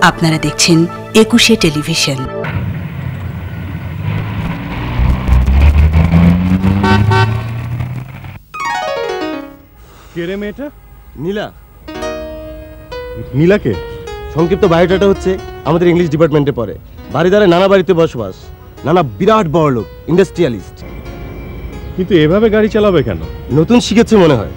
আপনারা দেখছেন ২১শে টেলিভিশন। কে রে মেয়েটা? নীলা। নীলাকে? সংক্ষিপ্ত বায়োডাটা হচ্ছে আমাদের ইংলিশ ডিপার্টমেন্টে পড়ে। বাড়িদারে নানা বাড়িতে বসবাস, নানা বিরাট বড় লোক, ইন্ডাস্ট্রিয়ালিস্ট। কিন্তু এভাবে গাড়ি চালাবে কেন? নতুন শিখেছে মনে হয়।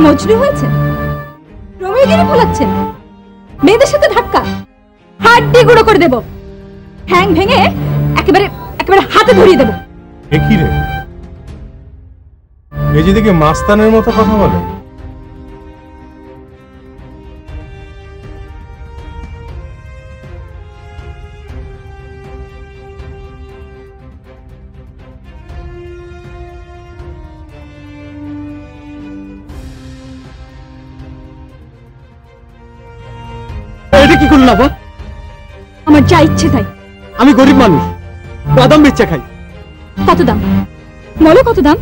মজনু হয়েছেন, রোমিওগিরি ফলাচ্ছেন, মেয়েদের সাথে ধাক্কা, হাড্ডি গুঁড়ো করে দেব, ঠ্যাং ভেঙে একেবারে একেবারে হাতে ধরিয়ে দেব। এ কি রে, এই যে দেখে মাস্তানের মতো কথা বলে। কি করলো না? আমার যা ইচ্ছে তাই। আমি গরিব মানুষ, বাদাম বেচে খাই। কত দাম বলো, কত দাম?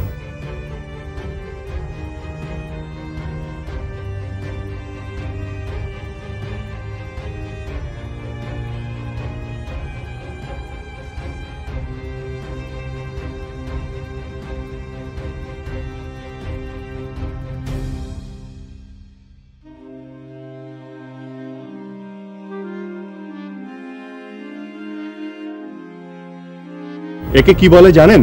একে কি বলে জানেন?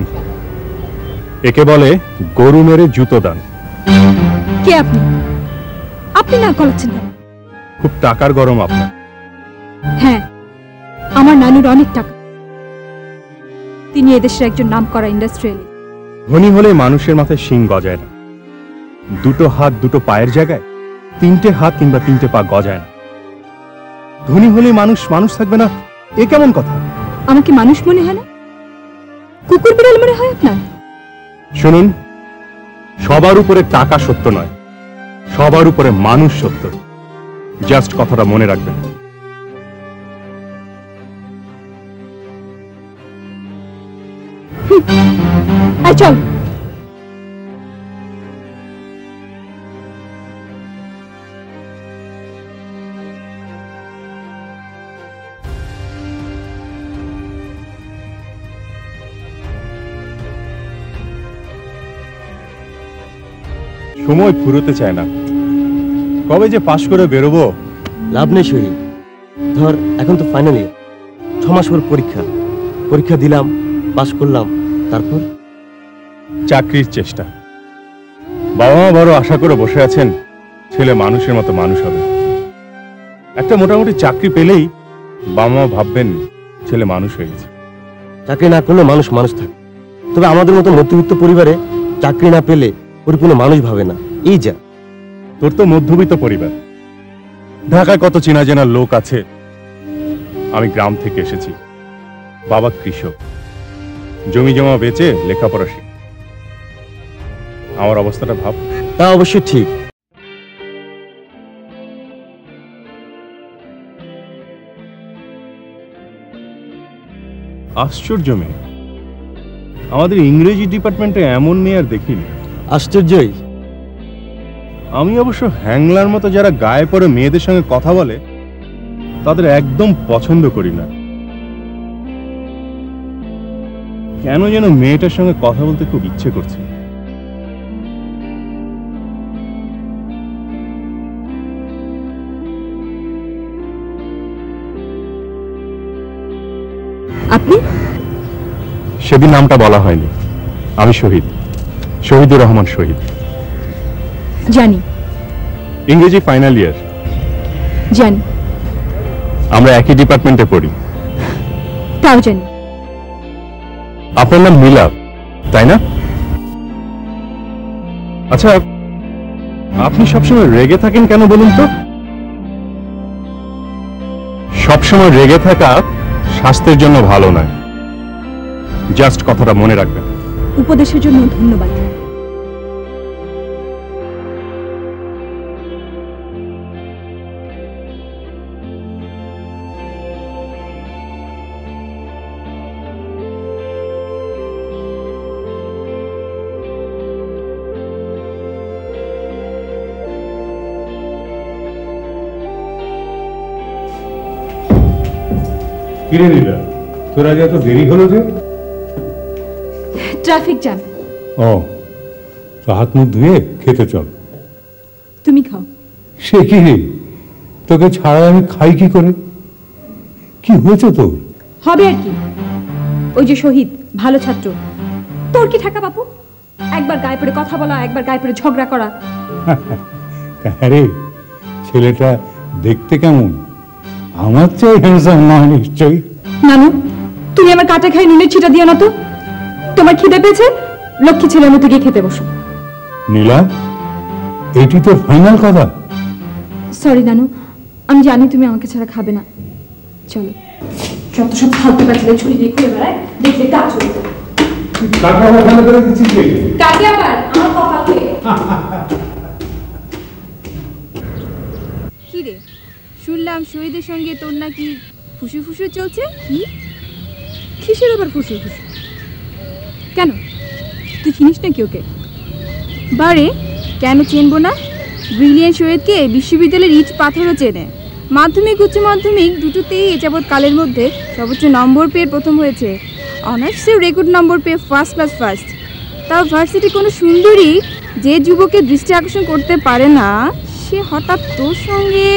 একে বলে গরু মেরে জুতো দান। কে আপনি? আপনি না করাচ্ছেন কেন? খুব টাকার গরম আপনার। হ্যাঁ, আমার নানুর অনেক টাকা, তিনি এদেশের একজন নামকরা ইন্ডাস্ট্রিয়ালিস্ট। ধনী হলে মানুষের মাথায় শিং গজায় না, দুটো হাত দুটো পায়ের জায়গায় তিনটে হাত কিংবা তিনটে পা গজায় না। ধনী হলে মানুষ মানুষ থাকবে না, এ কেমন কথা? আমাকে মানুষ মনে হয় না, কুকুর বিড়াল মনে হয় আপনার? শুনুন, সবার উপরে টাকা সত্য নয়, সবার উপরে মানুষ সত্য। জাস্ট কথাটা মনে রাখবেন। চল। সময় ফুরোতে চায় না, কবে যে পাশ করে বেরোবো। লাভ নেই শহীদ, ধর এখন তো ফাইনাল ইয়ার, 6 মাস পর পরীক্ষা। পরীক্ষা দিলাম, পাশ করলাম, তারপর চাকরির চেষ্টা। বাবা মা বড় আশা করে বসে আছেন ছেলে মানুষের মতো মানুষ হবে। একটা মোটামুটি চাকরি পেলেই বাবা মা ভাববেন ছেলে মানুষ হয়ে গেছে। চাকরি না করলে মানুষ মানুষ থাকে, তবে আমাদের মতো মধ্যবিত্ত পরিবারে চাকরি না পেলে পরিপূর্ণ মানুষ ভাবে না। এই যা, তোর তো মধ্যবিত্ত পরিবার, ঢাকায় কত চেনা জানা লোক আছে। আমি গ্রাম থেকে এসেছি, বাবা কৃষক, জমি জমা বেচে লেখাপড়া শিখ। আমার অবস্থাটা ভাব। তা অবশ্য ঠিক। আশ্চর্য মেয়ে, আমাদের ইংরেজি ডিপার্টমেন্টে এমন মেয়ে আর দেখিনি। আশ্চর্যই। আমি অবশ্য হ্যাংলার মতো যারা গায়ে পড়ে মেয়েদের সঙ্গে কথা বলে তাদের একদম পছন্দ করি না। কেন যেন মেয়েটার সঙ্গে কথা বলতে খুব ইচ্ছে করছে। আপনি? সেদিন নামটা বলা হয়নি। আমি শহীদুর রহমান শহীদ। জানি। ইংরেজি ফাইনাল ইয়ার। জানি। আমরা একই ডিপার্টমেন্টে পড়ি। তাও জানি। আপনার নাম নীলা, তাই না? আচ্ছা, আপনি সবসময় রেগে থাকেন কেন বলুন তো? সবসময় রেগে থাকা স্বাস্থ্যের জন্য ভালো নয়। জাস্ট কথাটা মনে রাখবেন। উপদেশের জন্য ধন্যবাদ। কিরে নীলা, তোর আজ এত দেরি হলো যে? Traffic jam. ও, তো হাত মুখ ধুয়ে খেতে চল। তুমি খাও। সে কি রে, তোকে ছাড়া আমি খাই কি করে? কি হয়েছে তোর? হবে আর কি, ওই যে শহীদ ভালো ছাত্র, তোর কি ঠাকা বাপু? একবার গায়ে পড়ে কথা বলা, একবার গায়ে পড়ে ঝগড়া করা। হ্যাঁ রে, ছেলেটা দেখতে কেমন? আমার চেয়ে হ্যান্ডসাম নয় নিশ্চয়ই। নানু, তুমি আমার কাটা খাই নুনের ছিটা দিও না তো। তোমার খিদে পেয়েছে, লক্ষ্মী ছেলের মতো গিয়ে খেতে বসো। নীলা, এটি তোর ফাইনাল কথা? সরি নানু, আমি জানি তুমি আমাকে ছাড়া খাবে না। চলো, যত সব ফালতু কাজে ছুরি দিয়ে ঘুরে বেড়ায়, দেখলে কাজ হয়ে যায়। কাকে আবার আমার কপালকে। কি রে, শুনলাম শহীদের সঙ্গে তোর নাকি ফুসু ফুসু চলছে? কিসের আবার ফুসু ফুসু? কেন, তুই চিনিস নাকি ওকে? বারে, কেন চিনবো না? ব্রিলিয়ান্ট শহীদকে বিশ্ববিদ্যালয়ের ইট পাথরও চেনে। মাধ্যমিক উচ্চ মাধ্যমিক দুটোতেই এ যাবৎ কালের মধ্যে সর্বোচ্চ নম্বর পেয়ে প্রথম হয়েছে। অনার্সেও রেকর্ড নম্বর পেয়ে ফার্স্ট ক্লাস ফার্স্ট। তাও ভার্সিটি কোনো সুন্দরী যে যুবকের দৃষ্টি আকর্ষণ করতে পারে না, সে হঠাৎ তোর সঙ্গে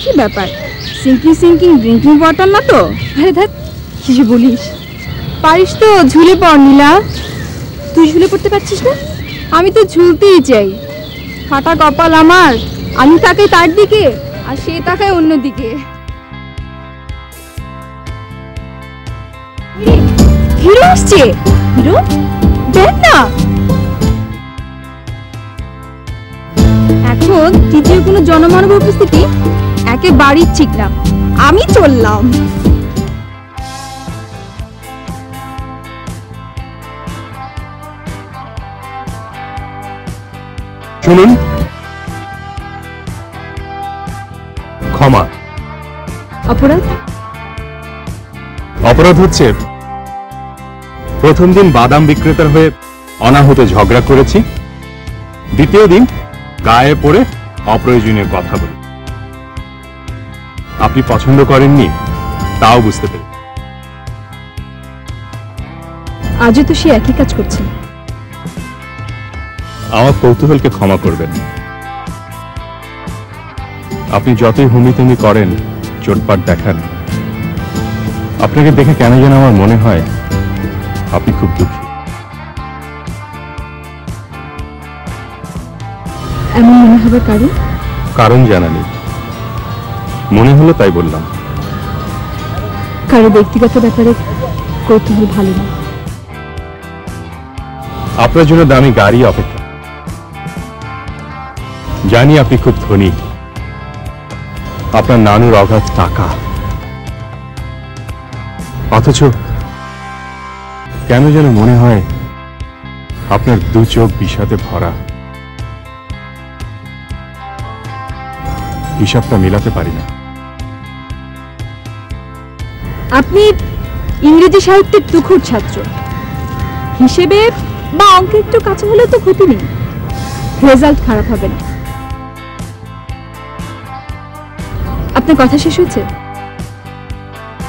কি ব্যাপার? সিঙ্কিং ড্রিঙ্কিং ওয়াটার না তো? আরে দেখ, কি যে বলিস। পারিস তো ঝুলে পড় নীলা। তুই ঝুলে পড়তে পারছিস না? আমি তো ঝুলতেই চাই। ফাটা কপাল আমার, আমি তাকাই তার দিকে আর সে তাকায় অন্যদিকে। হিরো আসছে। হিরো দেখ না। এখন তৃতীয় কোনো জনমানব উপস্থিতি একেবারেই ঠিক না। আমি চললাম। শুনুন, ক্ষমা। অপরাধ? অপরাধ হচ্ছে প্রথম দিন বাদাম বিক্রেতার হয়ে অনাহুতে ঝগড়া করেছি, দ্বিতীয় দিন গায়ে পড়ে অপ্রয়োজনীয় কথা বলি। আপনি পছন্দ করেননি তাও বুঝতে পেরে। আজও তো সে একই কাজ করছে। আমার কৌতূহলকে ক্ষমা করবেন। আপনি যতই হুমিতেমি করেন, চোটপাট দেখান, আপনাকে দেখে কেন যেন আমার মনে হয় আপনি খুব দুঃখী। এমন মনে হবে কারণ? কারণ জানা নেই, মনে হলো তাই বললাম। কারো ব্যক্তিগত ব্যাপারে কৌতূহল ভালো না। আপনার জন্য দামি গাড়ি অপেক্ষা। জানি আপনি খুব ধনী, আপনার নানুর অগাধ টাকা, অথচ কেন যেন মনে হয় আপনার দু চোখ বিষাদে ভরা। হিসাবটা মেলাতে পারি না। আপনি ইংরেজি সাহিত্যের তুখুর ছাত্র হিসেবে বা অঙ্কে একটু কাছে হলেও তো ক্ষতি নেই, রেজাল্ট খারাপ হবে না। আপনার কথা শেষ হয়েছে?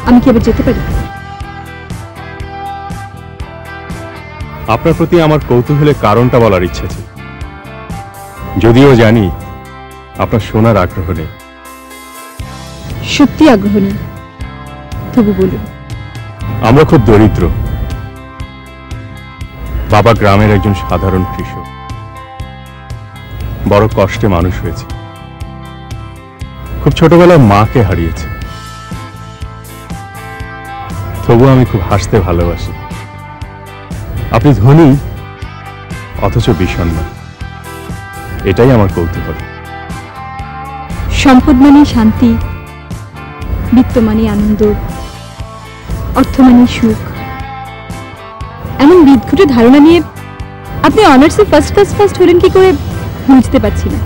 আমি কি এবার যেতে পারি? আপনার প্রতি আমার কৌতূহলের কারণটা বলার ইচ্ছা ছিল, যদিও জানি আপনার শোনার আগ্রহ নেই। সত্যি আগ্রহ নেই, তবু বলুন। আমরা খুব দরিদ্র। বাবা গ্রামের একজন সাধারণ কৃষক, বড় কষ্টে মানুষ হয়েছে। খুব ছোটবেলায় মাকে হারিয়েছে। তবু আমি খুব হাসতে ভালোবাসি। আপনি ধনী অথচ বিষণ্ণ, এটাই আমার কৌতূহল। সম্পদ মানে শান্তি, বিত্ত মানে আনন্দ, অর্থ মানে সুখ, এমন বিদঘুটে ধারণা নিয়ে আপনি অনার্সে ফার্স্ট হলেন কি করে বুঝতে পারছি না।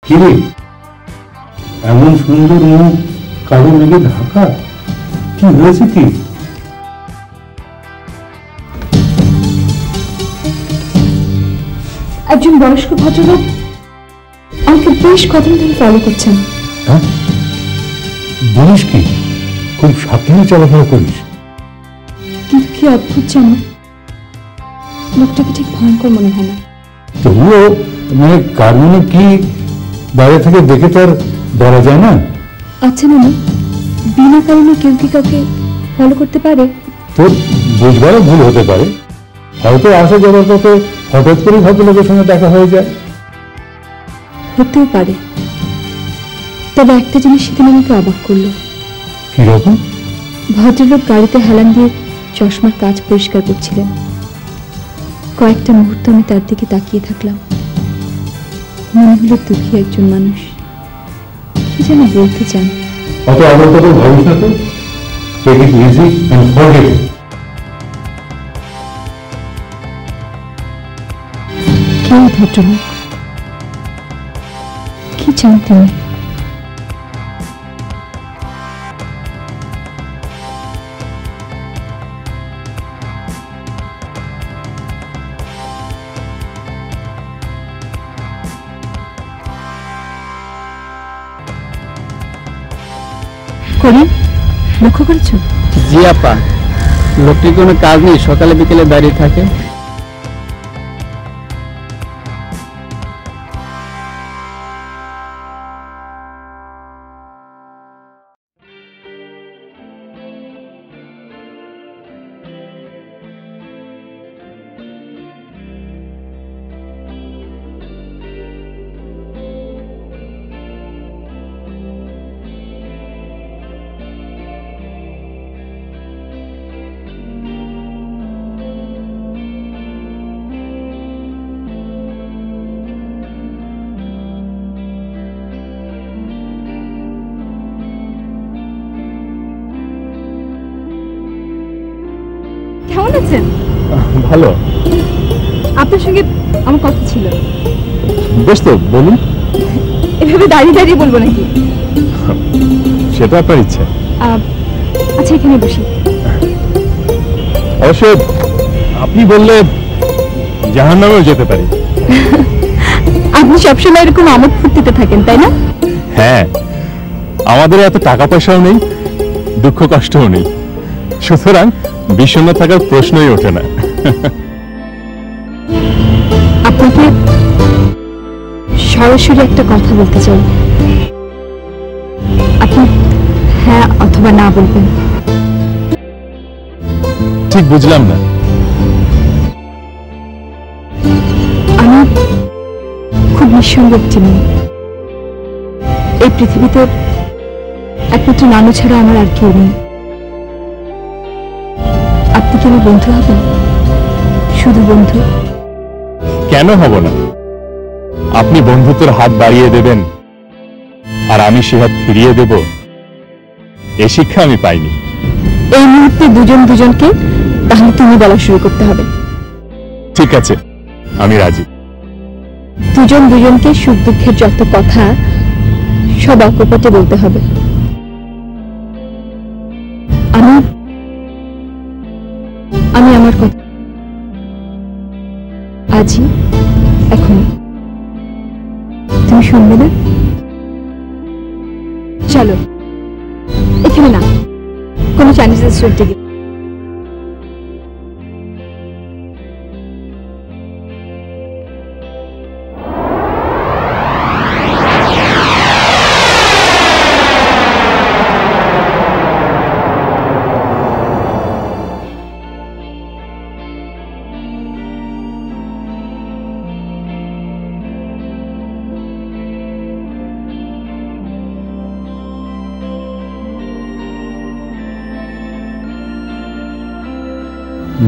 কিরে, এমন সুন্দর মুখ কালো মেঘে ঢাকা, কি হয়েছে কি? একজন বয়স্ক ভদ্রলোক আমাকে বেশ কদিন ধরে ফলো করছেন। হ্যাঁ, বলিস কি? খুব সাবধানে চলাফেরা করিস। কিন্তু কি অদ্ভুত জানো, লোকটাকে ঠিক ভয়ঙ্কর মনে হয় না। তবুও মানে কার মনে কি বাইরে থেকে দেখে তো আর বলা যায় না। আচ্ছা নানু, বিনা কারণে কেউ কি কাউকে ফলো করতে পারে? তোর বুঝবারও ভুল হতে পারে, হয়তো আসা যাওয়ার পথে হঠাৎ করে ভদ্রলোকের সঙ্গে দেখা হয়ে যায়। হতেও পারে, তবে একটা জিনিস সেদিন আমাকে অবাক করলো। কিরকম? ভদ্রলোক গাড়িতে হেলান দিয়ে চশমার কাঁচ পরিষ্কার করছিলেন। কয়েকটা মুহূর্ত আমি তার দিকে তাকিয়ে থাকলাম। মনে হলো দুঃখী একজন মানুষ কি যেন বলতে চান। অত আবার কত ভাবিস না তো, take it easy and forget it. কে ভদ্রলোক? কি চান তিনি? করিম, লক্ষ্য করেছো? জি আপা, লোকটির কোনো কাজ নেই, সকালে বিকেলে দাঁড়িয়ে থাকে। কেমন আছেন? ভালো। আপনার সঙ্গে আমার কথা ছিল। বেশ তো, বলুন। এভাবে দাঁড়িয়ে দাঁড়িয়ে বলবো নাকি? সেটা আপনার ইচ্ছা। আচ্ছা, এখানে বসি। অবশ্য আপনি বললে জাহান্নামেও যেতে পারি। আপনি সবসময় এরকম আমোদ ফুর্তিতে থাকেন, তাই না? হ্যাঁ, আমাদের এত টাকা পয়সাও নেই, দুঃখ কষ্টও নেই, সুতরাং বিষণ্ণ থাকার প্রশ্নই ওঠে না। আপনাকে সরাসরি একটা কথা বলতে চাই। আপনি হ্যাঁ অথবা না বলবেন। ঠিক বুঝলাম না। আমি খুব নিঃসঙ্গ একটি মেয়ে। এই পৃথিবীতে একমাত্র নানু ছাড়া আমার আর কেউ নেই। আপনি কি আমার বন্ধু হবেন? শুধু বন্ধু? কেন হব না? আপনি বন্ধুত্বের হাত বাড়িয়ে দেবেন আর আমি সে হাত ফিরিয়ে দেব, এ শিক্ষা আমি পাইনি। এই মুহূর্তে দুজন দুজনকে তাহলে তুমি বলা শুরু করতে হবে। ঠিক আছে, আমি রাজি। দুজন দুজনকে সুখ দুঃখের যত কথা সব অকপটে বলতে হবে। আমি আমার কথা আজই এখনই। তুমি শুনবে না? চলো, এখানে না, কোনো চাইনিজ রেস্টুরেন্টে গিয়ে।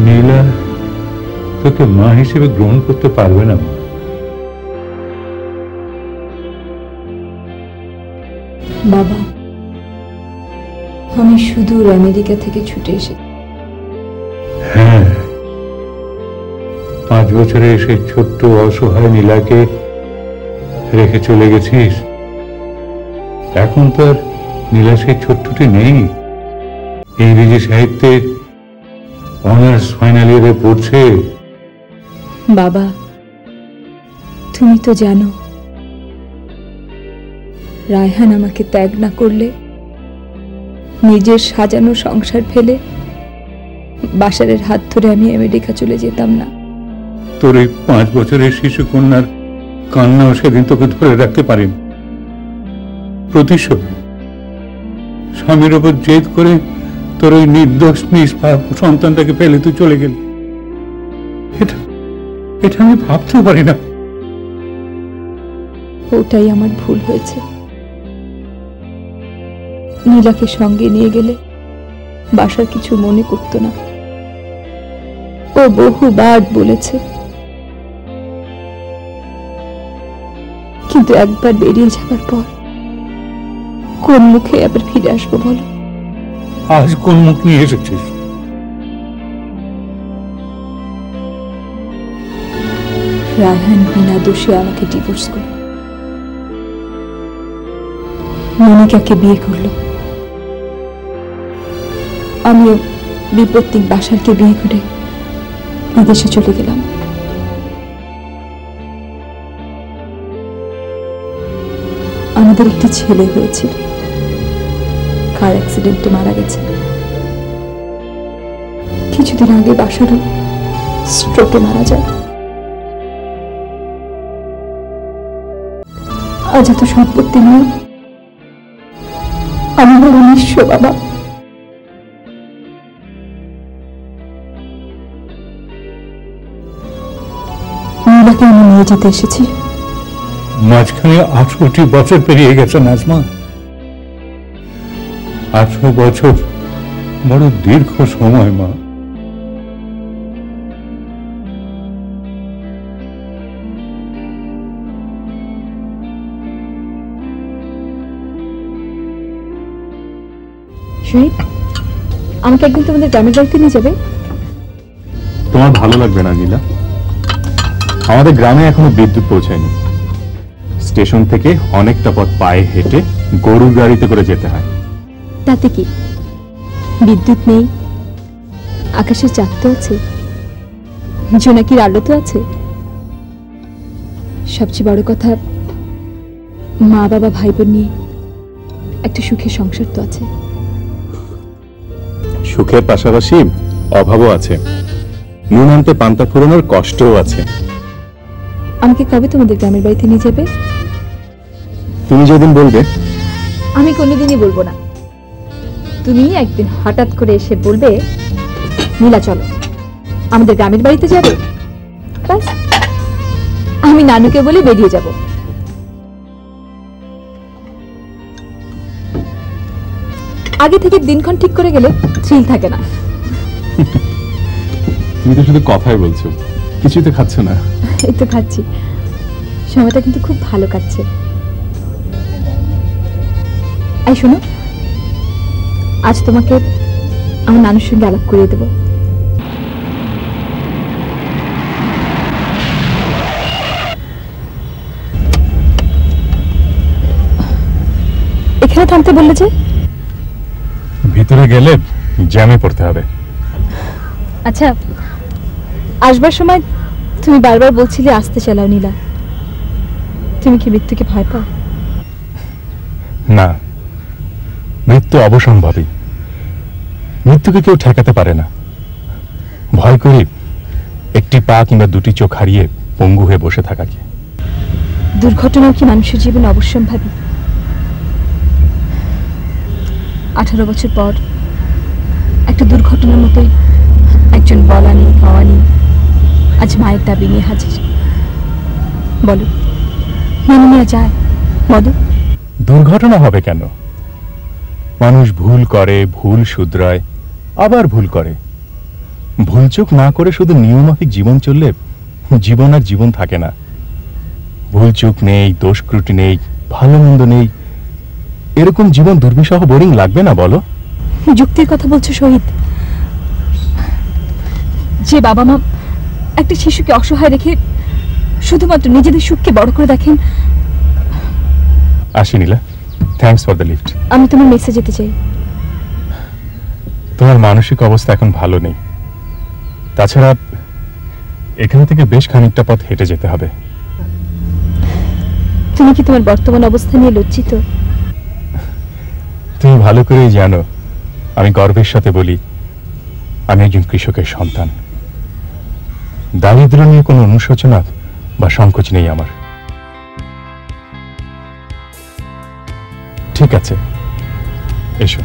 নীলা তোকে মা হিসেবে গ্রহণ করতে পারবে না। বাবা, আমি সুদূর আমেরিকা থেকে ছুটে এসে। হ্যাঁ, 5 বছরে এসে ছোট্ট অসহায় নীলাকে রেখে চলে গেছিস। এখন তো আর নীলা সেই ছোট্টটি নেই। ইংরেজি সাহিত্যে অনার্স ফাইনাল ইয়ারে পড়ছে। বাবা, তুমি তো জানো রায়হান আমাকে ত্যাগ না করলে নিজের সাজানো সংসার ফেলে বাশারের হাত ধরে আমি আমেরিকা চলে যেতাম না। তোর এই 5 বছরের শিশু কন্যার কান্নাও সেদিন তোকে ধরে রাখতে পারেন। প্রতিশোধ, স্বামীর ওপর জেদ করে তোর ওই নির্দোষ নিষ্পাপ সন্তানটাকে ফেলে তুই চলে গেলি। এটা আমি ভাবতেও পারি না। ওটাই আমার ভুল হয়েছে। নীলাকে সঙ্গে নিয়ে গেলে বাসার কিছু মনে করতো না। ও বহুবার বলেছে, কিন্তু একবার বেরিয়ে যাবার পর কোন মুখে আবার ফিরে আসবো বলো? আজ কোন মুখ নিয়ে এসেছিস? রায়হান বিনা দোষে আমাকে ডিভোর্স করে মনিকাকে বিয়ে করলো। আমিও বিপত্তিক বাসারকে বিয়ে করে বিদেশে চলে গেলাম। আমাদের একটি ছেলে হয়েছিল, কার অ্যাক্সিডেন্টে মারা গেছে। কিছুদিন আগে বাসারও স্ট্রোকে মারা যায়। আজ এত সম্পত্তি নিয়ে আমি বড় নিঃস্ব বাবা। নীলাকে আমি নিয়ে যেতে এসেছি। মাঝখানে 18টি বছর পেরিয়ে গেছে নাজমা। 18 বছর বড় দীর্ঘ সময় মা। শহীদ, আমাকে একদিন তোমাদের গ্রামের বাড়িতে নিয়ে যাবে? তোমার ভালো লাগবে না নীলা, আমাদের গ্রামে এখনো বিদ্যুৎ পৌঁছায়নি। স্টেশন থেকে অনেকটা পথ পায়ে হেঁটে গরুর গাড়িতে করে যেতে হয়। তাতে কি, বিদ্যুৎ নেই, আকাশের চাঁদ তো আছে, জোনাকির আলো তো আছে। সবচেয়ে বড় কথা, মা বাবা ভাই বোন নিয়ে একটা সুখের সংসার তো আছে। সুখের পাশাপাশি অভাবও আছে, নুন আনতে পান্তা ফুরানোর কষ্টও আছে। আমাকে কবে তোমাদের গ্রামের বাড়িতে নিয়ে যাবে? তুমি যেদিন বলবে আমি কোনোদিনই বলবো না। তুমি একদিন হঠাৎ করে এসে বলবে, নীলা চলো আমাদের গ্রামের বাড়িতে যাবে, ব্যাস আমি নানুকে বলে বেরিয়ে যাব। আগে থেকে দিনক্ষণ ঠিক করে গেলে থ্রিল থাকে না। তুমি তো শুধু কথাই বলছো, কিছুই তো খাচ্ছ না। এই তো খাচ্ছি, সময়টা কিন্তু খুব ভালো কাটছে। এই শোনো, আজ তোমাকে আমার নানুর সঙ্গে আলাপ করিয়ে দেব। এখানে থামতে বললে যে? ভিতরে গেলে জ্যামে পড়তে হবে। আচ্ছা, আসবার সময় তুমি বারবার বলছিলে আসতে চালাও নীলা, তুমি কি মৃত্যুকে ভয় পাও? না, মৃত্যু অবসম্ভাবী। মৃত্যুকে কেউ ঠেকাতে পারে না। ভয় করি একটি পা কিংবা দুটি চোখ হারিয়ে পঙ্গু হয়ে বসে থাকাকে। দুর্ঘটনাও কি মানুষের জীবন অবশ্যম্ভাবী? 18 বছর পর একটা দুর্ঘটনার মতোই একজন বলা নেই পাওয়া নেই আজ মায়ের দাবি নিয়ে হাজির। বলো, মেনে নেওয়া যায়? বলো। দুর্ঘটনা হবে কেন? মানুষ ভুল করে, ভুল শুধরায়, আবার ভুল করে। ভুলচুক না করে শুধু নিয়মমাফিক জীবন চললে জীবন আর জীবন থাকে না। ভুলচুক নেই, দোষ ত্রুটি নেই, ভালো মন্দ নেই, এরকম জীবন দুর্বিষহ বোরিং লাগবে না বলো? যুক্তির কথা বলছো শহীদ। যে বাবা মা একটা শিশুকে অসহায় রেখে শুধুমাত্র নিজেদের সুখকে বড় করে দেখেন। আসি নীলা, থ্যাঙ্কস ফর দ্য লিফট। আমি তোমার মেসে যেতে চাই। তোমার মানসিক অবস্থা এখন ভালো নেই। তাছাড়া এখান থেকে বেশ খানিকটা পথ হেঁটে যেতে হবে। তুমি কি তোমার বর্তমান অবস্থা নিয়ে লজ্জিত? তুমি ভালো করেই জানো, আমি গর্বের সাথে বলি আমি একজন কৃষকের সন্তান। দারিদ্র্য নিয়ে কোনো অনুশোচনা বা সংকোচ নেই আমার। ঠিক আছে, এসো।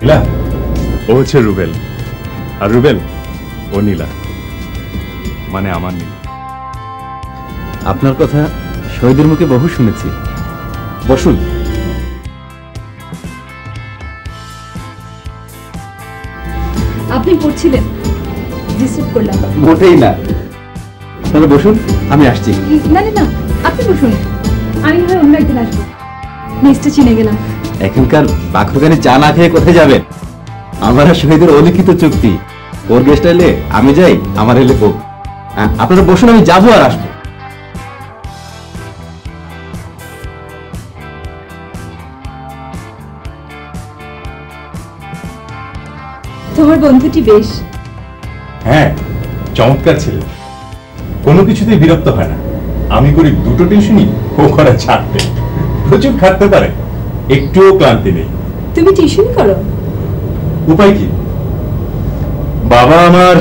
নীলা, ও হচ্ছে রুবেল, আর রুবেল ও নীলা, মানে আমার নীলা। আপনার কথা শহীদের মুখে বহু শুনেছি। বসুন। আপনি পড়ছিলেন, ডিস্টার্ব করলাম? মোটেই না। তাহলে বসুন, আমি আসছি। না না না, আপনি বসুন, আমি হয় অন্য একদিন আসবো। মেসটা চিনে গেলাম। এখনকার বাঘবাগানে চা না খেয়ে কোথায় যাবেন? আমার আর শহীদের অলিখিত চুক্তি, ওর গেস্ট এলে আমি যাই, আমার এলে ও। আপনারা বসুন, আমি যাবো আর আসবো। তোমার বন্ধুটি বেশ। হ্যাঁ, চমৎকার ছেলে, কোনো কিছুতেই বিরক্ত হয় না। আমি করি দুটো টিউশনই, ও করে 4টে। প্রচুর খাটতে পারে, একটুও ক্লান্তি নেই। তুমি টিউশন করো? উপায় কি? বাবা আমার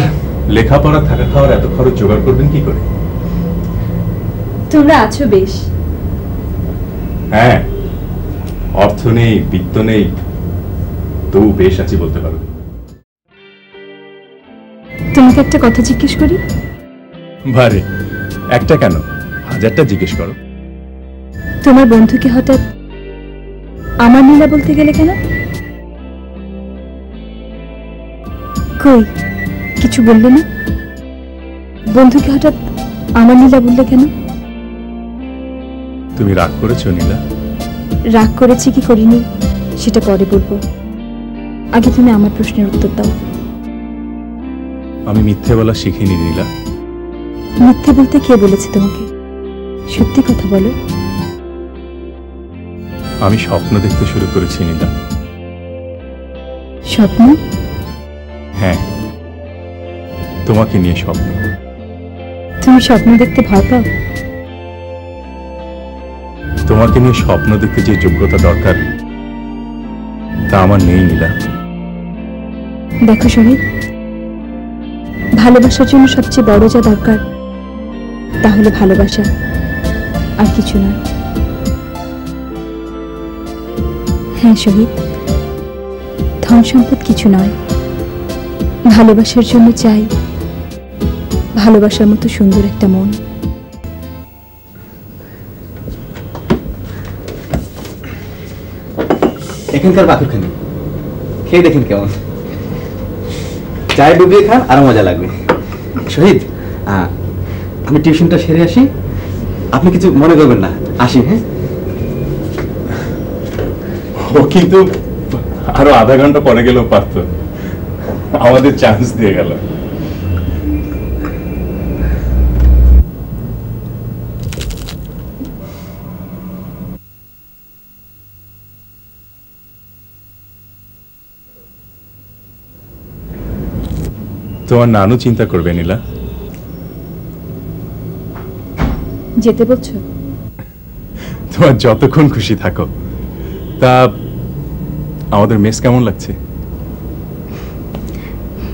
লেখাপড়া থাকা খাওয়ার এত খরচ জোগাড় করবেন কি করে? তোমরা আছো বেশ। হ্যাঁ, অর্থ নেই, বিত্ত নেই, তবু বেশ আছি বলতে পারো। তোমাকে একটা কথা জিজ্ঞেস করি? বারে, একটা কেন, 1000টা জিজ্ঞেস করো। তোমার বন্ধুকে হঠাৎ আমার নীলা বলতে গেলে কেন? কই, কিছু বললে না? বন্ধুকে হঠাৎ আমার নীলা বললে কেন? তুমি রাগ করেছো নীলা? রাগ করেছি কি করিনি সেটা পরে বলবো, আগে তুমি আমার প্রশ্নের উত্তর দাও। আমি মিথ্যে বলা শিখিনি নীলা। মিথ্যে বলতে কে বলেছে তোমাকে? সত্যি কথা বলো। আমি স্বপ্ন দেখতে শুরু করেছি নীলা। স্বপ্ন? হ্যাঁ, তোমাকে নিয়ে স্বপ্ন। তুমি স্বপ্ন দেখতে ভয় পাও? তোমাকে নিয়ে স্বপ্ন দেখতে যে যোগ্যতা দরকার তা আমার নেই নীলা। দেখো শহীদ, ভালোবাসার জন্য সবচেয়ে বড় যা দরকার তা হলো ভালোবাসা, আর কিছু নয়। হ্যাঁ শহীদ, ধন সম্পদ কিছু নয়, ভালোবাসার জন্য চাই ভালোবাসার মতো সুন্দর একটা মন। এখানকার বাকুরখানি খেয়ে দেখেন কেমন, চায় ডুবিয়ে খান আরো মজা লাগবে। শহীদ, আমি টিউশনটা সেরে আসি, আপনি কিছু মনে করবেন না, আসি। হ্যাঁ, ও কিন্তু আরো আধা ঘন্টা পরে গেলেও পারতো, আমাদের চান্স দিয়ে গেল। তোমার নানু চিন্তা করবে নীলা। যেতে বলছো? তোমার যতক্ষণ খুশি থাকো। তা আমাদের মেস কেমন লাগছে?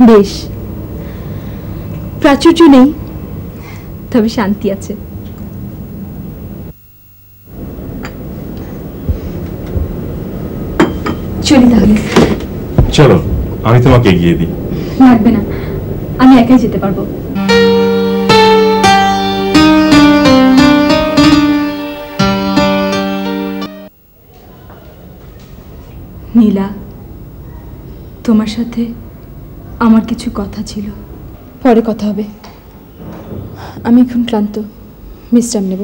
বেশ, প্রাচুর্য নেই, তবে শান্তি আছে। চলি তাহলে। চলো, আমি তোমাকে এগিয়ে দিই। লাগবে না, আমি একাই যেতে পারবো। নীলা, তোমার সাথে আমার কিছু কথা ছিল। পরে কথা হবে, আমি এখন ক্লান্ত, বিশ্রাম নেব।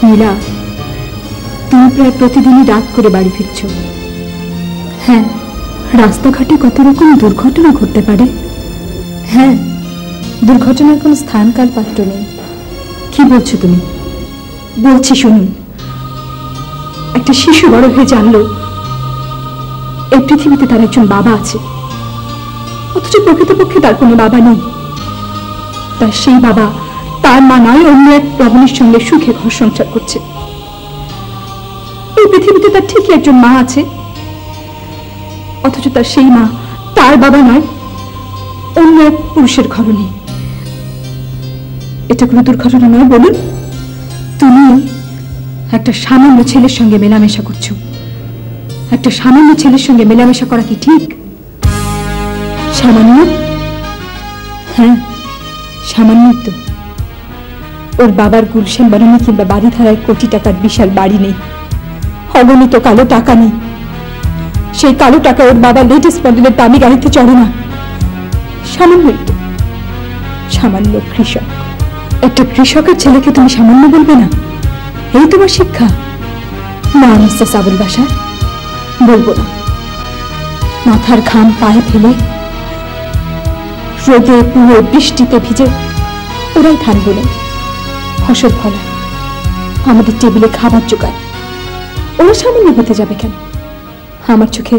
নীলা, তুমি প্রায় প্রতিদিনই রাত করে বাড়ি ফিরছ। হ্যাঁ, রাস্তাঘাটে কত রকম দুর্ঘটনা ঘটতে পারে। হ্যাঁ, দুর্ঘটনার কোনো স্থানকাল পাত্র নেই। কি বলছো তুমি? বলছি শুনুন, একটা শিশু বড় হয়ে জানলো এই পৃথিবীতে তার একজন বাবা আছে, অথচ প্রকৃতপক্ষে তার কোনো বাবা নেই। তার সেই বাবা তার মা নয়, অন্য এক রমণীর সঙ্গে সুখে ঘর সংসার করছে। এই পৃথিবীতে তার ঠিকই একজন মা আছে, অথচ তার সেই মা তার বাবা নয়, অন্য এক পুরুষের ঘরণী। এটা কোনো দুর্ঘটনা নয় বলুন? তুমি একটা সামান্য ছেলের সঙ্গে মেলামেশা করছো। একটা সামান্য ছেলের সঙ্গে মেলামেশা করা কি ঠিক? সামান্য? হ্যাঁ, সামান্যই তো। ওর বাবার গুলশান বানানি কিংবা বাড়িধারায় কোটি টাকার বিশাল বাড়ি নেই, অগণিত কালো টাকা নেই। সেই কালো টাকা ওর বাবা লেটেস্ট মডেলের দামি গাড়িতে চড়ে না। সামান্য কৃষক, একটা কৃষকের ছেলেকে তুমি সামান্য বলবে না? এই তোমার শিক্ষা? না মিস্টার আবুল বাশার, বলবো না। মাথার ঘাম পায়ে ফেলে রোদে পুরো বৃষ্টিতে ভিজে ওরাই ধান বলে ফসল ফলায়, আমাদের টেবিলে খাবার জোগায়। ওরা সামান্য হতে যাবে কেন? আমার চোখে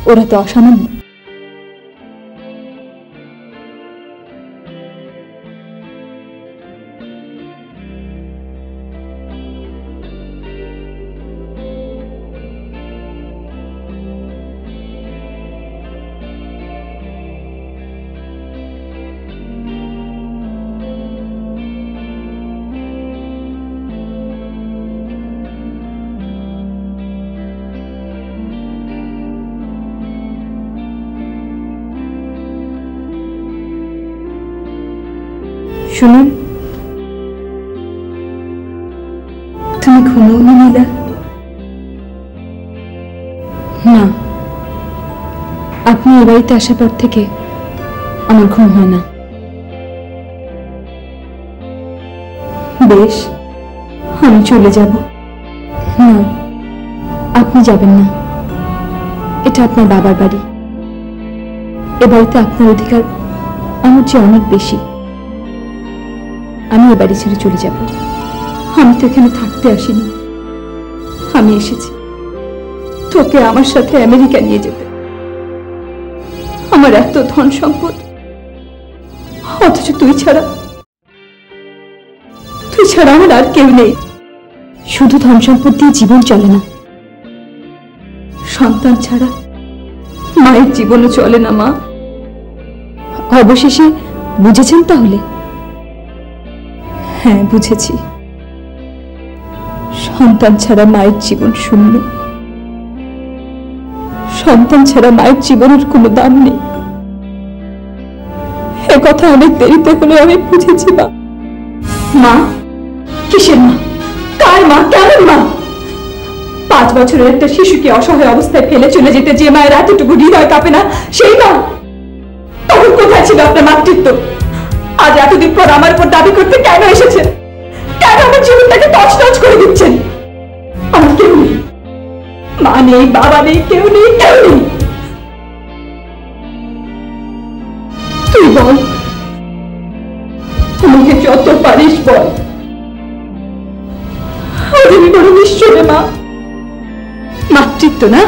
ওরা তো অসামান্য। শুনুন, তুমি ঘুমোওনি নীলা? না, আপনি এ বাড়িতে আসার পর থেকে আমার ঘুম হয় না। বেশ, আমি চলে যাব। না, আপনি যাবেন না। এটা আপনার বাবার বাড়ি। এ বাড়িতে আপনার অধিকার আমার চেয়ে অনেক বেশি। আমি এ বাড়ি ছেড়ে চলে যাব। আমি তো এখানে থাকতে আসিনি, আমি এসেছি তোকে আমার সাথে আমেরিকা নিয়ে যেতে। আমার এত ধন সম্পদ, অথচ তুই ছাড়া আমার আর কেউ নেই। শুধু ধন সম্পদ দিয়ে জীবন চলে না, সন্তান ছাড়া মায়ের জীবনও চলে না। মা, অবশেষে বুঝেছেন তাহলে? হ্যাঁ, বুঝেছি। সন্তান ছাড়া মায়ের জীবন শূন্য। সন্তান ছাড়া মায়ের জীবনের কোনো দাম নেই। এ কথা অনেক দেরিতে হলে আমি বুঝেছি। মা, কিসের মা? কার মা? কেমন মা? 5 বছরের একটা শিশুকে অসহায় অবস্থায় ফেলে চলে যেতে যে মায়ের এতটুকু হৃদয় কাঁপে না, সেই মা। তখন কোথায় ছিল আপনার মাতৃত্ব? আজ এতদিন পর আমার উপর দাবি করতে কেন এসেছেন? কেন আমার জীবনটাকে তছনছ করে দিচ্ছেন? আমার কেউ নেই, মা নেই, বাবা নেই, কেউ নেই, কেউ নেই। তুই বল, আমাকে যত পারিস বল। আজ আমি বড় নিশ্চয় মা। মাতৃত্ব না?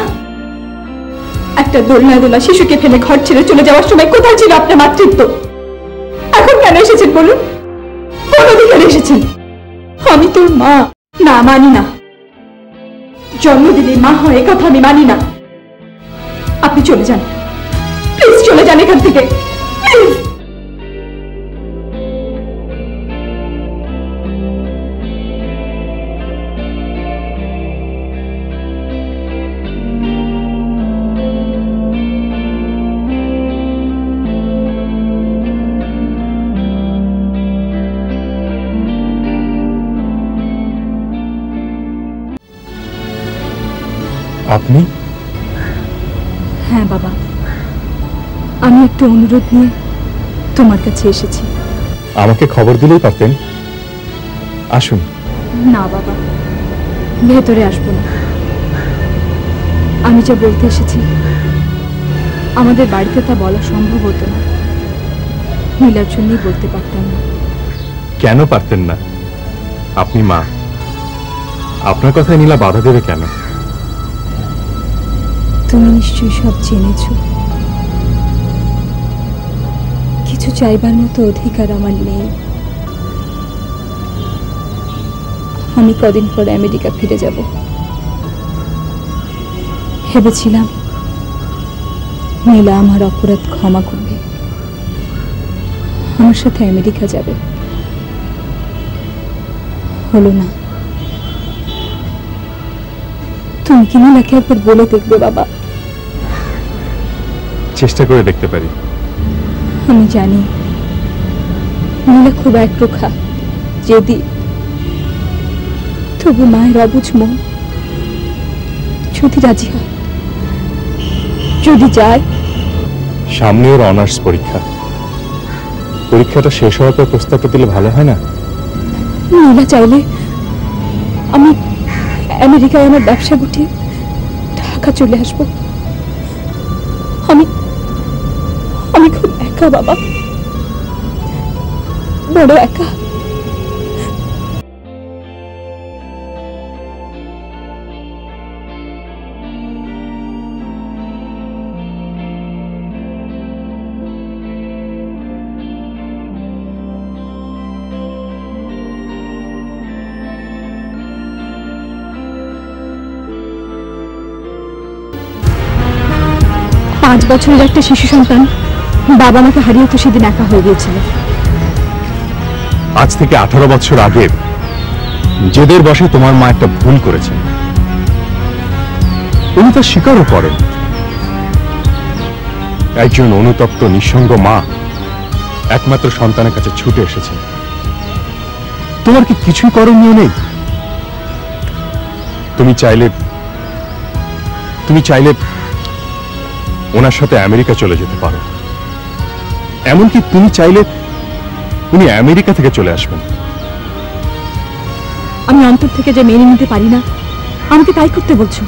একটা দোলনা দোলা শিশুকে ফেলে ঘর ছেড়ে চলে যাওয়ার সময় কোথায় ছিল আপনার মাতৃত্ব? এখন কেন এসেছেন বলুন? কোন অধিকারে এসেছেন? আমি তোর মা। না, মানি না। জন্ম দিলে মা হয় এ কথা আমি মানি না। আপনি চলে যান, প্লিজ চলে যান এখান থেকে, প্লিজ। আপনি? হ্যাঁ বাবা, আমি একটা অনুরোধ নিয়ে তোমার কাছে এসেছি। আমাকে খবর দিলেই পারতেন। আসুন। না বাবা, ভেতরে আসবো না। আমি যা বলতে এসেছি আমাদের বাড়িতে তা বলা সম্ভব হতো না। নীলার জন্যই বলতে পারতাম না। কেন পারতেন না? আপনি মা, আপনার কথায় নীলা বাধা দেবে কেন? তুমি নিশ্চয়ই সব জেনেছ। কিছু চাইবার মতো অধিকার আমার নেই। আমি কদিন পরে আমেরিকা ফিরে যাব। ভেবেছিলাম নীলা আমার অপরাধ ক্ষমা করবে, আমার সাথে আমেরিকা যাবে। হলো না। তুমি কি নীলাকে একবার বলে দেখবে বাবা? চেষ্টা করে দেখতে পারি। আমি জানি নীলা খুব একরোখা, জেদি, তবু মায়ের অবুঝ মন যদি রাজি হয় যদি যায়? সামনে ওর অনার্স পরীক্ষা, পরীক্ষাটা শেষ হওয়ার পর প্রস্তাবটা দিলে ভালো হয় না? নীলা চাইলে আমি আমেরিকায় আমার ব্যবসা গুটিয়ে ঢাকা চলে আসব। আমি আমি খুব একা বাবা, বড় একা। 5 বছরের একটা শিশু সন্তান বাবা মাকে হারিয়ে তো সেদিন একা হয়ে গিয়েছিল। আজ থেকে 18 বছর আগে জেদের বসে তোমার মা একটা ভুল করেছেন, উনি তা স্বীকারও করেন। একজন অনুতপ্ত নিঃসঙ্গ মা একমাত্র সন্তানের কাছে ছুটে এসেছে। তোমার কি কিছুই করণীয় নেই? তুমি চাইলে ওনার সাথে আমেরিকা চলে যেতে পারো। এমনকি তুমি চাইলে উনি আমেরিকা থেকে চলে আসবেন। আমি অন্তর থেকে যে মেনে নিতে পারি না, আমাকে তাই করতে বলছো?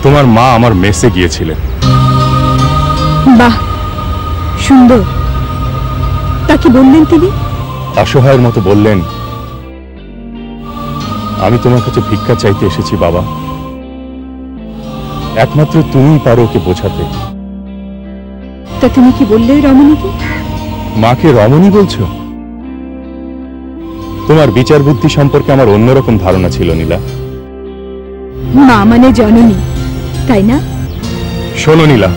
তোমার মা আমার মেসে গিয়েছিলেন। বাহ, সুন্দর। তা কি বললেন তিনি? অসহায়ের মতো বললেন, আমি তোমার কাছে ভিক্ষা চাইতে এসেছি বাবা, একমাত্র তুমিই পারো ওকে বোঝাতে। তা তুমি কি বললে রমণীকে? মাকে রমণী বলছো? তোমার বিচার বুদ্ধি সম্পর্কে আমার অন্যরকম ধারণা ছিল নীলা। মা মানে জননী, তাই না? শোনো নীলা,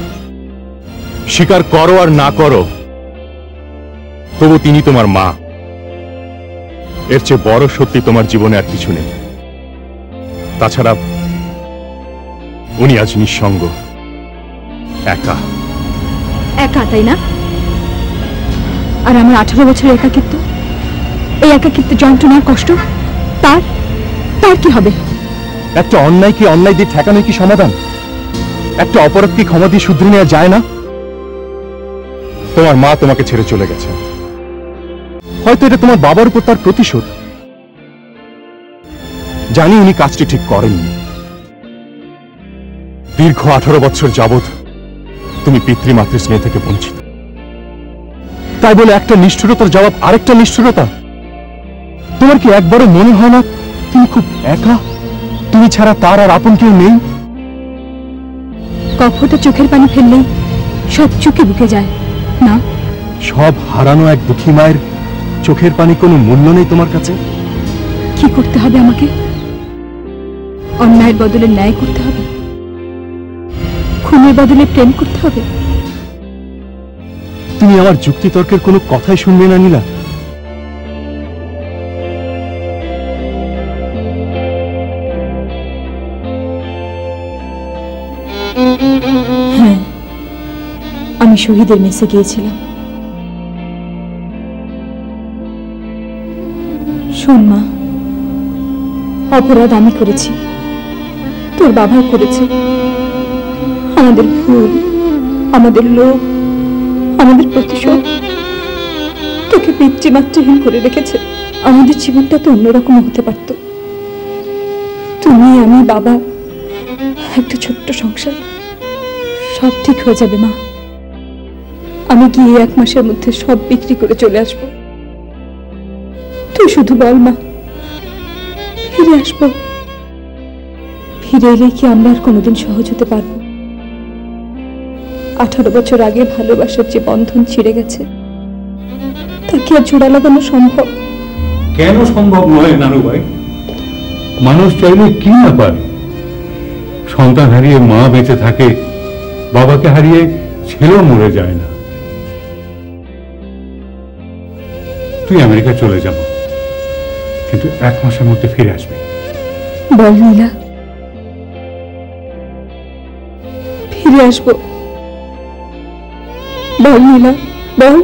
স্বীকার করো আর না করো, তবু তিনি তোমার মা। এর চেয়ে বড় সত্যি তোমার জীবনে আর কিছু নেই। তাছাড়া উনি আজ নিঃসঙ্গ, একা। একা, তাই না? আর আমার 18 বছরের একাকিত্ব, এই একাকিত্ব যন্ত্রণার কষ্ট, তার কি হবে? একটা অন্যায় কি অন্যায় দিয়ে ঠেকানো কি সমাধান? একটা অপরাধ কি ক্ষমা দিয়ে শুধরে নেওয়া যায় না? তোমার মা তোমাকে ছেড়ে চলে গেছে, হয়তো এটা তোমার বাবার উপর তার প্রতিশোধ। জানি উনি কাজটি ঠিক করেননি। দীর্ঘ 18 বছর যাবৎ তুমি পিতৃমাতৃ স্নেহ থেকে বঞ্চিত, তাই বলে একটা নিষ্ঠুরতার জবাব আরেকটা নিষ্ঠুরতা। তোমার কি একবারও মনে হয় না তুমি খুব একা? তুমি ছাড়া তার আর আপন কেউ নেই? কফটা চোখের পানি ফেললেই সব চুকে বুকে যায় না? সব হারানো এক দুঃখী মায়ের চোখের পানি কোনো মূল্য নেই তোমার কাছে? কি করতে হবে আমাকে? অন্যায়ের বদলে ন্যায় করতে হবে? খুনের বদলে প্রেম করতে হবে? তুমি আমার যুক্তিতর্কের কোনো কথাই শুনবে না নীলা? হ্যাঁ, আমি শহীদের মেসে গিয়েছিলাম। শোন মা, অপরাধ আমি করেছি, তোর বাবা করেছে। আমাদের ভুল, আমাদের লোভ, আমাদের প্রতিশোধ তোকে পিতৃমাতৃহীন করে রেখেছে। আমাদের জীবনটা তো অন্যরকম হতে পারত। তুমি, আমি, বাবা, একটা ছোট্ট সংসার, সব ঠিক হয়ে যাবে মা। আমি গিয়ে 1 মাসের মধ্যে সব বিক্রি করে চলে আসব। তুই শুধু বল মা, ফিরে আসবো? ফিরে এলে কি আমরা আর কোনোদিন সহজ হতে পারবো? 18 বছর আগে ভালোবাসার যে বন্ধন ছিঁড়ে গেছে, তা কি আর জোড়া লাগানো সম্ভব? কেন সম্ভব নয় নানু ভাই? মানুষ চাইলে কি না পারে। সন্তান হারিয়ে মা বেঁচে থাকে, বাবাকে হারিয়ে ছেলেও মরে যায় না। তুই আমেরিকা চলে যাব, কিন্তু 1 মাসের মধ্যে ফিরে আসবি। বল নীলা, ফিরে আসবো? বল নীলা, বল।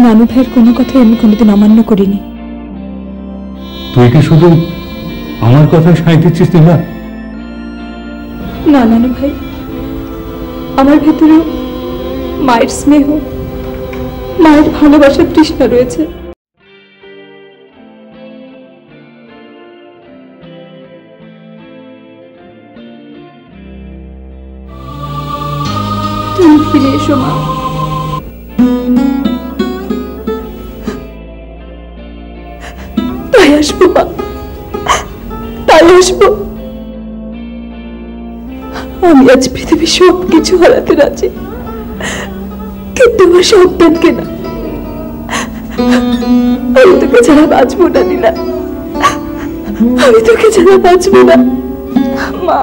নানু ভাইয়ের কোনো কথাই আমি কোনোদিন অমান্য করিনি। তুই কি শুধু আমার কথায় সাঁই দিচ্ছিস নীলা? না নানু ভাই, আমার ভেতরেও মায়ের স্নেহ, মায়ের ভালোবাসার তৃষ্ণা রয়েছে। তুমি ফিরে এসো মা। তাই আসবো মা, তাই আসবো। আমি আজ পৃথিবীর সব কিছু হারাতে রাজি, কিন্তু আমার সন্তানকে না। আমি তোকে ছাড়া বাঁচবো না নীলা, আমি তোকে ছাড়া বাঁচবো না মা।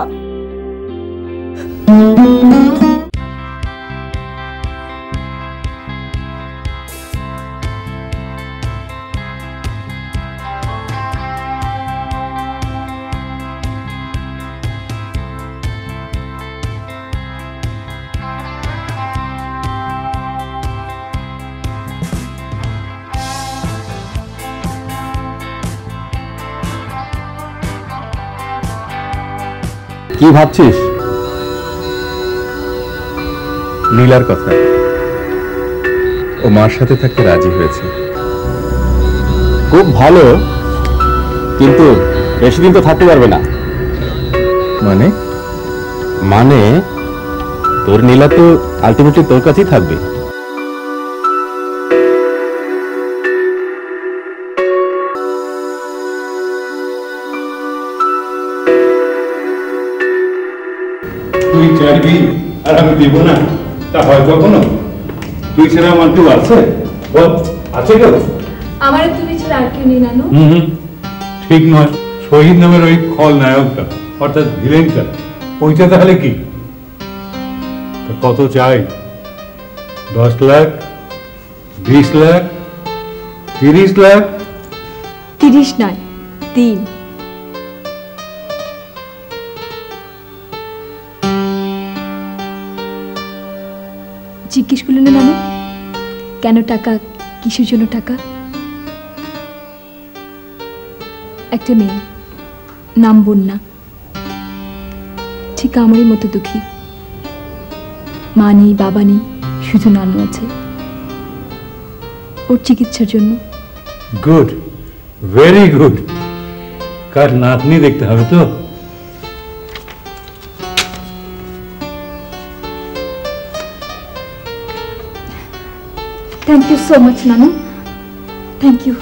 কি ভাবছিস? নীলার কথা। ও মার সাথে থাকতে রাজি হয়েছে। খুব ভালো, কিন্তু বেশি দিন তো থাকতে পারবে না। মানে? মানে তোর নীলা তো আলটিমেটলি তোর কাছেই থাকবে। তুই চাইবি আর আমি দিব না, তা হয় কখনো? তুই ছাড়া আমার কেউ আছে? বল, আছে কেউ? আমার তুমি ছাড়া আর কেউ নেই নানু। ঠিক নয়। শহীদ নামের ওই খলনায়কটা, অর্থাৎ ভিলেনটা, ওইটা তাহলে কি? তা কত চাই? 10 লাখ, 20 লাখ, 30 লাখ? 30 নয়, 3। জিজ্ঞেস করলেন না নানু, কেন টাকা, কিসের জন্য টাকা? একটা মেয়ে, নাম বন্যা, ঠিক আমারই মতো দুঃখী। মা নেই, বাবা নেই, শুধু নানু আছে। ওর চিকিৎসার জন্য। Good, very good. কার নাতনি দেখতে হবে তো? থ্যাংক ইউ সো মাচ নানু, থ্যাংক ইউ।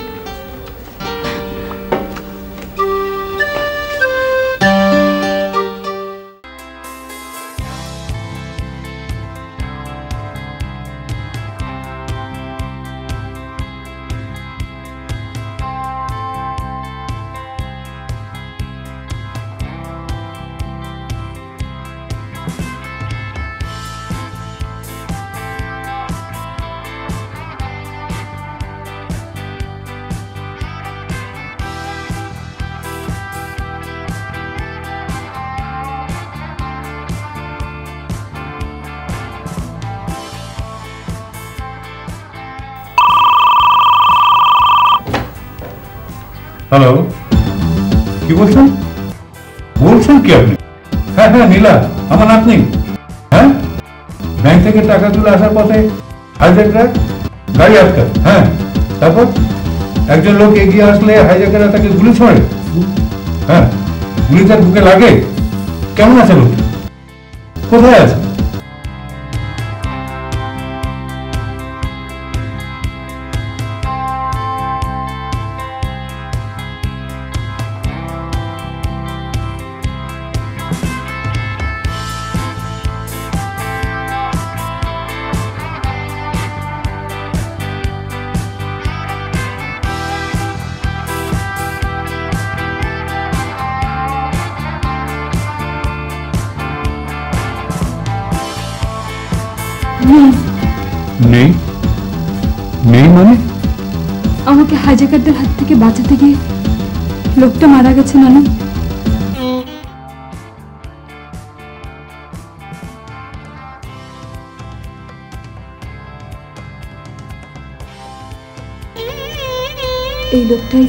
হ্যালো, কি বলছেন? বলছেন কি আপনি? হ্যাঁ হ্যাঁ, নীলা আমার নাতনি। হ্যাঁ, ব্যাংক থেকে টাকা তুলে আসার পথে হাইজ্যাকরা গাড়ি আটকা। হ্যাঁ, তারপর একজন লোক এগিয়ে আসলে হাইজ্যাকাররা তাকে গুলি ছড়ে। হ্যাঁ, গুলি তার বুকে লাগে। কেমন আছে লোক? কোথায় আছে? নেই? নেই মানে? আমাকে হাইজ্যাকারদের হাত থেকে বাঁচাতে গিয়ে লোকটা মারা গেছে নানু। এই লোকটাই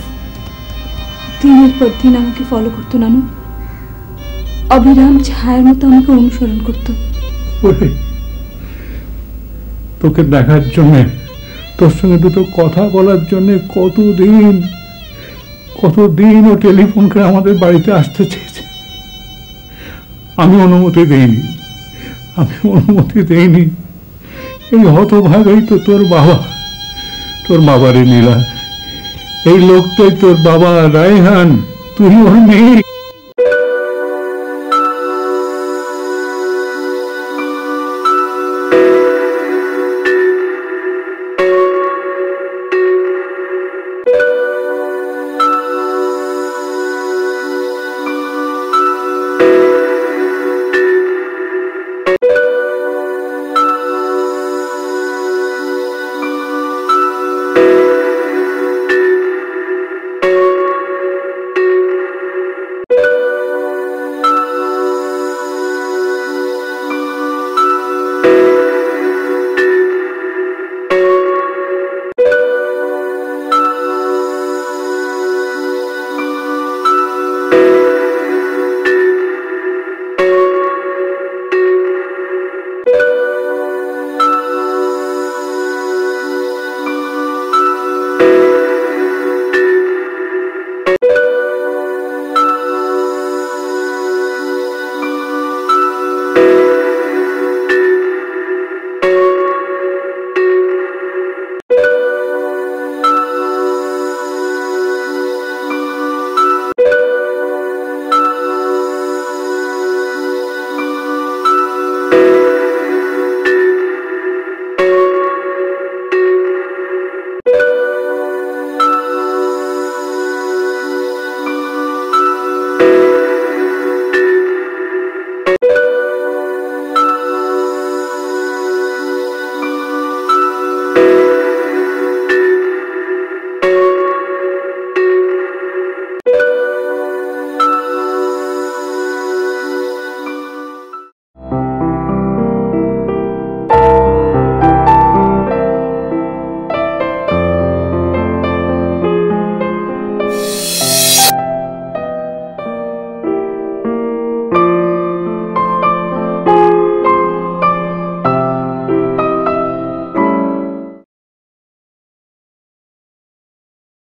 দিনের পর দিন আমাকে ফলো করতো নানু, অবিরাম ছায়ার মতো আমাকে অনুসরণ করতো। ওরে, তোকে দেখার জন্য, তোর সঙ্গে দুটো কথা বলার জন্য কতদিন ও টেলিফোন করে আমাদের বাড়িতে আসতে চেয়েছে। আমি অনুমতি দেইনি। এই হতভাগাই তো তোর বাবারে নীলা, এই লোকটাই তোর বাবা রায়হান, তুই ওর মেয়ে।